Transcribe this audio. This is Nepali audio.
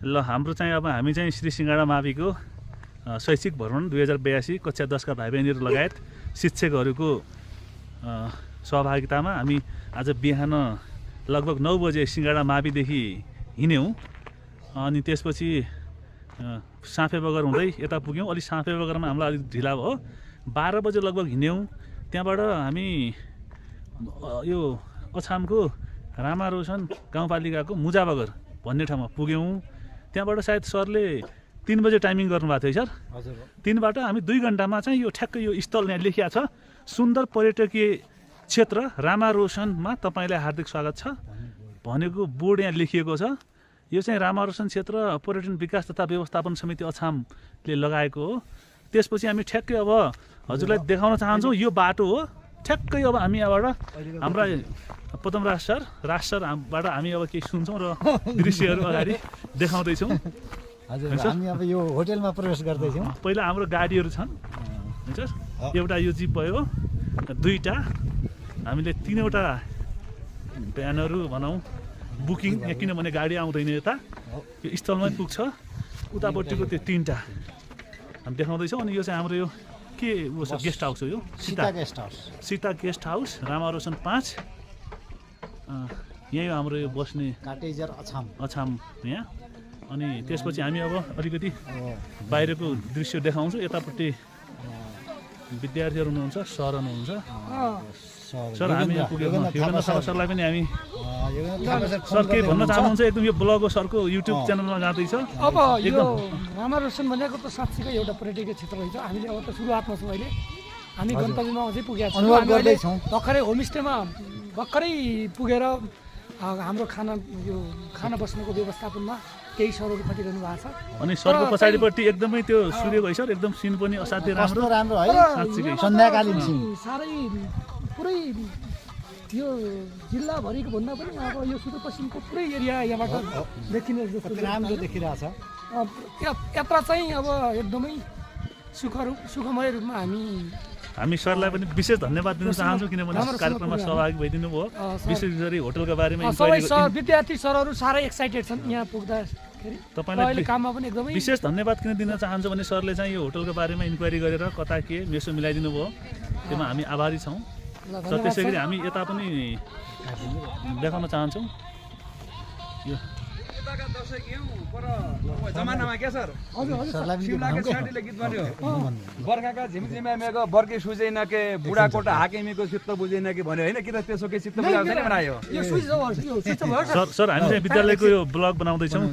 ल हाम्रो चाहिँ अब हामी चाहिँ श्री सिंहडा माविको शैक्षिक भ्रमण 2082 कक्षा 10 का भाइ बहिनीहरू लगायत शिक्षकहरूको सहभागितामा हामी आज बिहान लगभग 9 बजे सिंहडा माविदेखि हिँड्यौँ। अनि त्यसपछि साँफेबगर हुँदै यता पुग्यौँ। अलि साँफेबगरमा हामीलाई अलिक ढिला भयो। 12 बजे लगभग हिँड्यौँ। त्यहाँबाट हामी यो अछामको रामारोशन गाउँपालिकाको मुजाबगर भन्ने ठाउँमा पुग्यौँ। त्यहाँबाट सायद सरले 3 बजे टाइमिङ गर्नुभएको थियो सर। हजुर। 3 बाट हामी 2 घण्टामा चाहिँ यो ठ्याक्कै यो स्थल यहाँ लेखिया छ, सुन्दर पर्यटकीय क्षेत्र रामारोशनमा तपाईँलाई हार्दिक स्वागत छ भनेको बोर्ड यहाँ लेखिएको छ। यो चाहिँ रामारोशन क्षेत्र पर्यटन विकास तथा व्यवस्थापन समिति अछामले लगाएको हो। त्यसपछि हामी ठ्याक्कै अब हजुरलाई देखाउन चाहन्छौँ यो बाटो हो। ठ्याक्कै अब हामी यहाँबाट हाम्रा पदमराज सरबाट हामी अब केही सुन्छौँ र दृश्यहरू अगाडि देखाउँदैछौँ। हजुर, हामी अब यो होटलमा प्रवेश गर्दैछौँ। पहिला हाम्रो गाडीहरू छन् हुन्छ। एउटा यो जिप भयो, 2टा हामीले 3वटा भ्यानहरू भनौँ बुकिङ यहाँ, किनभने गाडी आउँदैन यता यो स्थलमै पुग्छ। उतापट्टिको त्यो 3टा हामी देखाउँदैछौँ। अनि यो चाहिँ हाम्रो यो के ऊ छ, गेस्ट हाउस हो यो, Sita guest house. Sita guest house Ramaroshan 5। यही हो हाम्रो यो बस्ने काटेजर अछाम यहाँ। अनि त्यसपछि हामी अब अलिकति बाहिरको दृश्य देखाउँछौँ। यतापट्टि विद्यार्थीहरू हुनुहुन्छ, सर हुनुहुन्छ। सर हामी यहाँ पुगेको योगेन्द्र सरलाई पनि हामी सर के भन्न चाहनुहुन्छ? एकदम यो ब्लग हो सरको, युट्युब च्यानलमा जाँदैछ। अब यो रामारोशन भनेको त साँच्चीकै एउटा पर्यटकीय क्षेत्र रहेछ। हामीले अब त सुरुवातमा छौँ अहिले। हामी गन्तव्यमा अझै पुगेका छौँ। अनुभव गर्दैछौँ। भर्खरै होमस्टेमा भर्खरै पुगेर हाम्रो खाना बस्नुको व्यवस्थापनमा केही सरहरू खटिरहनु भएको छ। अनि सरको पछाडिपट्टि एकदमै त्यो सूर्य भयो सर, एकदम सिन पनि असाध्यै राम्रो राम्रो है। साँच्चीकै सन्ध्याकालीन सिन साह्रै पुरै यो जिल्लाभरिको भन्दा पनि अब यो सुदूरपश्चिमको पुरै एरिया यहाँबाट देखिने जस्तो राम्रो देखिरहेछ। यात्रा चाहिँ अब एकदमै सुखमय रूपमा हामी सरलाई पनि विशेष धन्यवाद दिन चाहन्छौँ, किनभने कार्यक्रममा सहभागी भइदिनु भयो। विशेष गरी होटलको बारेमा सबै विद्यार्थी सरहरू साह्रै एक्साइटेड छन् यहाँ पुग्दाखेरि। तपाईँलाई काममा पनि एकदमै विशेष धन्यवाद किन दिन चाहन्छु भने सरले चाहिँ यो होटलको बारेमा इन्क्वायरी गरेर कता के मेसो मिलाइदिनु भयो, त्यसमा हामी आभारी छौँ। र त्यसै गरी हामी यता पनि देखाउन चाहन्छौँ। यो जमानामा क्या सर, सरलाई पनि शिवलाका साडीले गीत बन्यो, बर्खाका झिमझिमे मेघ बर्के सुझेन के, बुढाकोटा हाकिमीको चित्त बुझेन कि भन्यो होइन? कि त त्यसो के चित्त बुझाउँछ नि बनायो। यो स्विच सर हामी चाहिँ विद्यालयको यो ब्लग बनाउँदैछौँ।